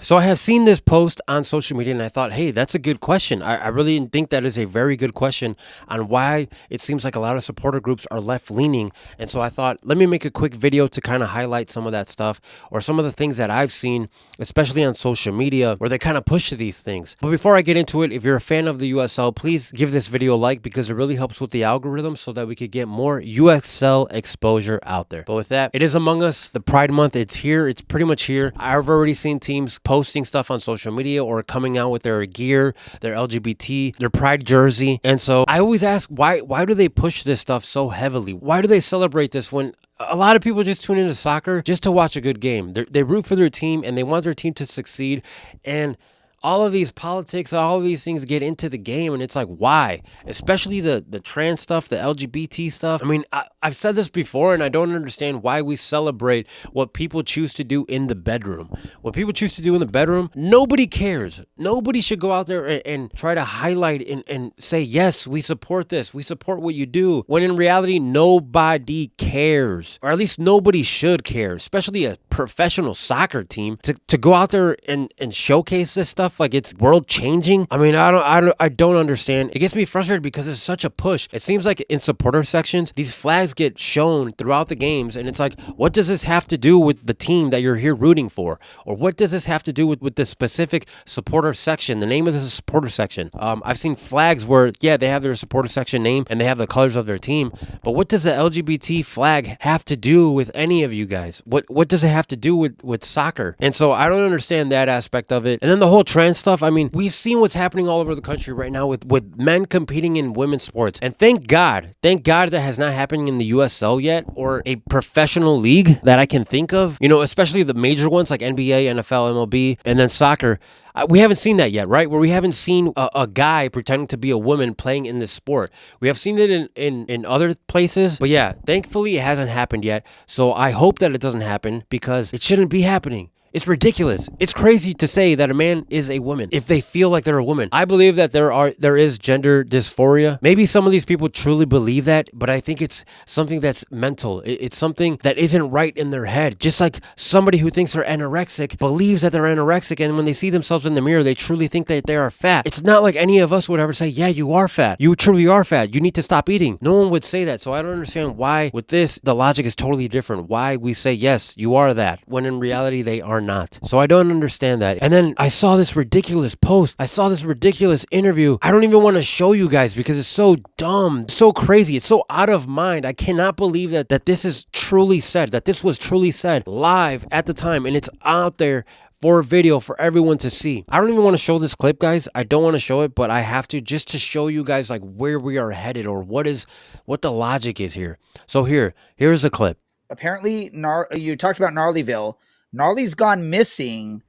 So I have seen this post on social media and I thought, hey, that's a good question. I really think that is a very good question on why it seems like a lot of supporter groups are left leaning. And so I thought, let me make a quick video to kind of highlight some of that stuff or some of the things that I've seen, especially on social media, where they kind of push these things. But before I get into it, if you're a fan of the USL, please give this video a like because it really helps with the algorithm so that we could get more USL exposure out there. But with that, it is Among Us, the Pride Month. It's here. It's pretty much here. I've already seen teams posting stuff on social media or coming out with their gear, their LGBT, their Pride jersey. And so I always ask, why do they push this stuff so heavily? Why do they celebrate this when a lot of people just tune into soccer just to watch a good game? They root for their team and they want their team to succeed. And all of these politics, all of these things get into the game, and it's like, why? Especially the trans stuff, the LGBT stuff. I mean, I've said this before, and I don't understand why we celebrate what people choose to do in the bedroom. What people choose to do in the bedroom, nobody cares. Nobody should go out there and try to highlight and say, yes, we support this. We support what you do. When in reality, nobody cares, or at least nobody should care, especially a professional soccer team to go out there and showcase this stuff like it's world changing. I mean, I don't understand. It gets me frustrated because there's such a push. It seems like in supporter sections, these flags get shown throughout the games, and it's like, what does this have to do with the team that you're here rooting for? Or what does this have to do with the specific supporter section, the name of the supporter section? I've seen flags where, yeah, they have their supporter section name and they have the colors of their team, but what does the LGBT flag have to do with any of you guys? What does it have to do with soccer? And so I don't understand that aspect of it. And then the whole trans stuff, I mean, we've seen what's happening all over the country right now with men competing in women's sports. And thank God that has not happened in the USL yet, or a professional league that I can think of, especially the major ones like NBA, NFL, MLB, and then soccer. We haven't seen that yet, right? Where we haven't seen a guy pretending to be a woman playing in this sport. We have seen it in other places, but yeah, thankfully it hasn't happened yet. So I hope that it doesn't happen because it shouldn't be happening. It's ridiculous. It's crazy to say that a man is a woman if they feel like they're a woman. I believe that there is gender dysphoria. Maybe some of these people truly believe that, but I think it's something that's mental. It's something that isn't right in their head. Just like somebody who thinks they're anorexic believes that they're anorexic, and when they see themselves in the mirror, they truly think that they are fat. It's not like any of us would ever say, yeah, you are fat. You truly are fat. You need to stop eating. No one would say that. So I don't understand why with this, the logic is totally different. Why we say, yes, you are that, when in reality, they are not. So I don't understand that. And then I saw this ridiculous post. I saw this ridiculous interview. I don't even want to show you guys because it's so dumb, so crazy. It's so out of mind. I cannot believe that this is truly said, that this was truly said live at the time, and it's out there for a video for everyone to see. I don't even want to show this clip, guys. I don't want to show it, but I have to just to show you guys like where we are headed or what the logic is here. So here's the clip. Apparently, you talked about Gnarlyville. Gnarly's gone missing.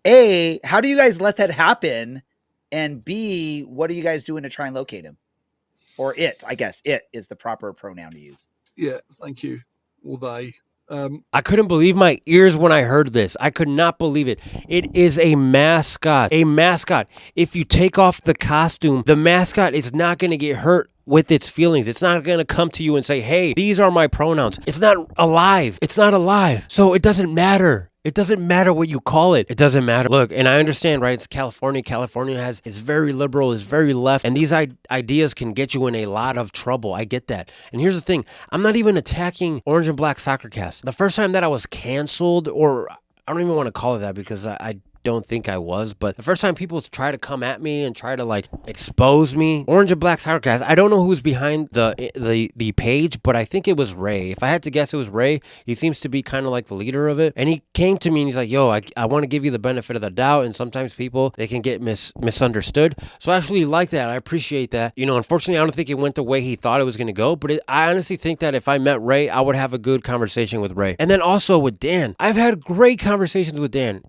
A, how do you guys let that happen? And B, what are you guys doing to try and locate him? Or it, I guess. It is the proper pronoun to use. Yeah, thank you. Or they. I couldn't believe my ears when I heard this. I could not believe it. It is a mascot. A mascot. If you take off the costume, the mascot is not going to get hurt with its feelings. It's not going to come to you and say, hey, these are my pronouns. It's not alive. It's not alive. So it doesn't matter. It doesn't matter what you call it. It doesn't matter. Look, and I understand, right? It's California. California is very liberal, is very left. And these ideas can get you in a lot of trouble. I get that. And here's the thing. I'm not even attacking Orange and Black Soccer Cast. The first time that I was canceled, or I don't even want to call it that because I don't think I was, but the first time people try to come at me and try to like expose me, Orange and Black Soccer Cast, I don't know who's behind the page, but I think it was Ray. If I had to guess, it was Ray. He seems to be kind of like the leader of it, and he came to me and he's like, yo, I want to give you the benefit of the doubt, and sometimes people, they can get misunderstood. So I actually like that. I appreciate that. Unfortunately, I don't think it went the way he thought it was going to go, but I honestly think that if I met Ray, I would have a good conversation with Ray. And then also with Dan, I've had great conversations with Dan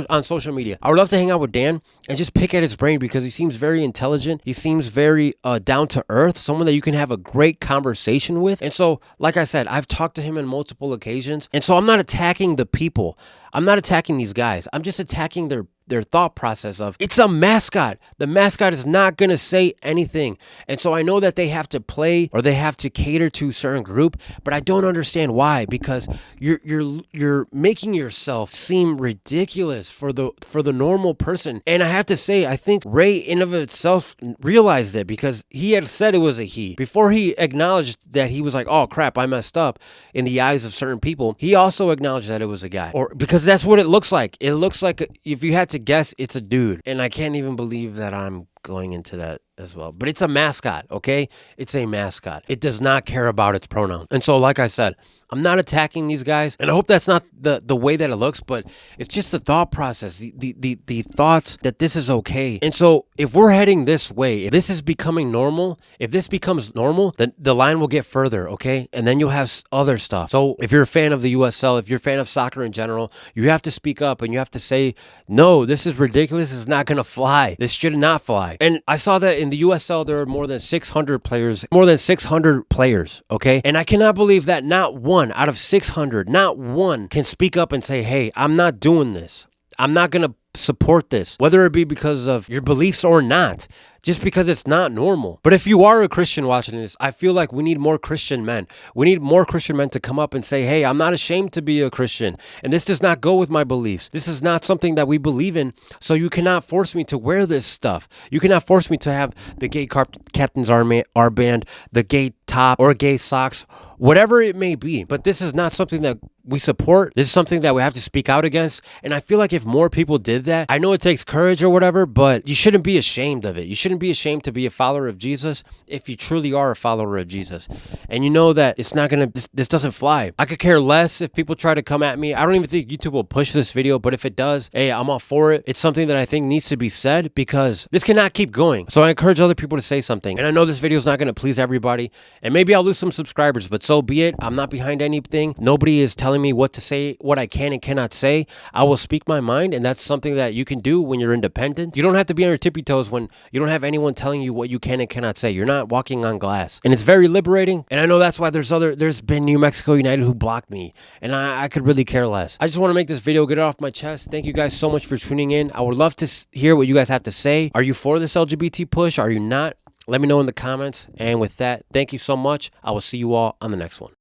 on social media. I would love to hang out with Dan and just pick at his brain because he seems very intelligent. He seems very down to earth, someone that you can have a great conversation with. And so, like I said, I've talked to him on multiple occasions. And so I'm not attacking the people. I'm not attacking these guys. I'm just attacking their thought process of it's a mascot. The mascot is not going to say anything. And so I know that they have to play or they have to cater to a certain group, but I don't understand why, because you're making yourself seem ridiculous for the normal person. And I have to say, I think Ray in of itself realized it, because he had said it was a he. Before he acknowledged that he was like, oh crap, I messed up in the eyes of certain people, he also acknowledged that it was a guy. Or because that's what it looks like. It looks like, if you had to guess, it's a dude. And I can't even believe that I'm going into that as well. But it's a mascot, okay? It's a mascot. It does not care about its pronouns. And so, like I said, I'm not attacking these guys, and I hope that's not the way that it looks, but it's just the thought process, the thoughts that this is okay. And so if we're heading this way, if this is becoming normal, if this becomes normal, then the line will get further, okay? And then you'll have other stuff. So if you're a fan of the USL, if you're a fan of soccer in general, you have to speak up and you have to say, no, this is ridiculous. This is not going to fly. This should not fly. And I saw that in the USL, there are more than 600 players, okay? And I cannot believe that not one out of 600, not one can speak up and say, hey, I'm not doing this. I'm not going to support this, whether it be because of your beliefs or not, just because it's not normal. But if you are a Christian watching this, I feel like we need more Christian men. We need more Christian men to come up and say, hey, I'm not ashamed to be a Christian, and this does not go with my beliefs. This is not something that we believe in, so you cannot force me to wear this stuff. You cannot force me to have the gay captain's armband, the gay top, or gay socks, whatever it may be. But this is not something that we support. This is something that we have to speak out against. And I feel like if more people did that, I know it takes courage or whatever, but you shouldn't be ashamed of it. You shouldn't be ashamed to be a follower of Jesus if you truly are a follower of Jesus. And you know that it's not going to, this doesn't fly. I could care less if people try to come at me. I don't even think YouTube will push this video, but if it does, hey, I'm all for it. It's something that I think needs to be said, because this cannot keep going. So I encourage other people to say something. And I know this video is not going to please everybody, and maybe I'll lose some subscribers, but so be it. I'm not behind anything. Nobody is telling me what to say, what I can and cannot say. I will speak my mind, and that's something that you can do when you're independent. You don't have to be on your tippy toes when you don't have anyone telling you what you can and cannot say. You're not walking on glass, and it's very liberating. And I know that's why there's been New Mexico United who blocked me, and I could really care less. I just want to make this video, get it off my chest. Thank you guys so much for tuning in. I would love to hear what you guys have to say. Are you for this LGBT push? Are you not? Let me know in the comments. And with that, thank you so much. I will see you all on the next one.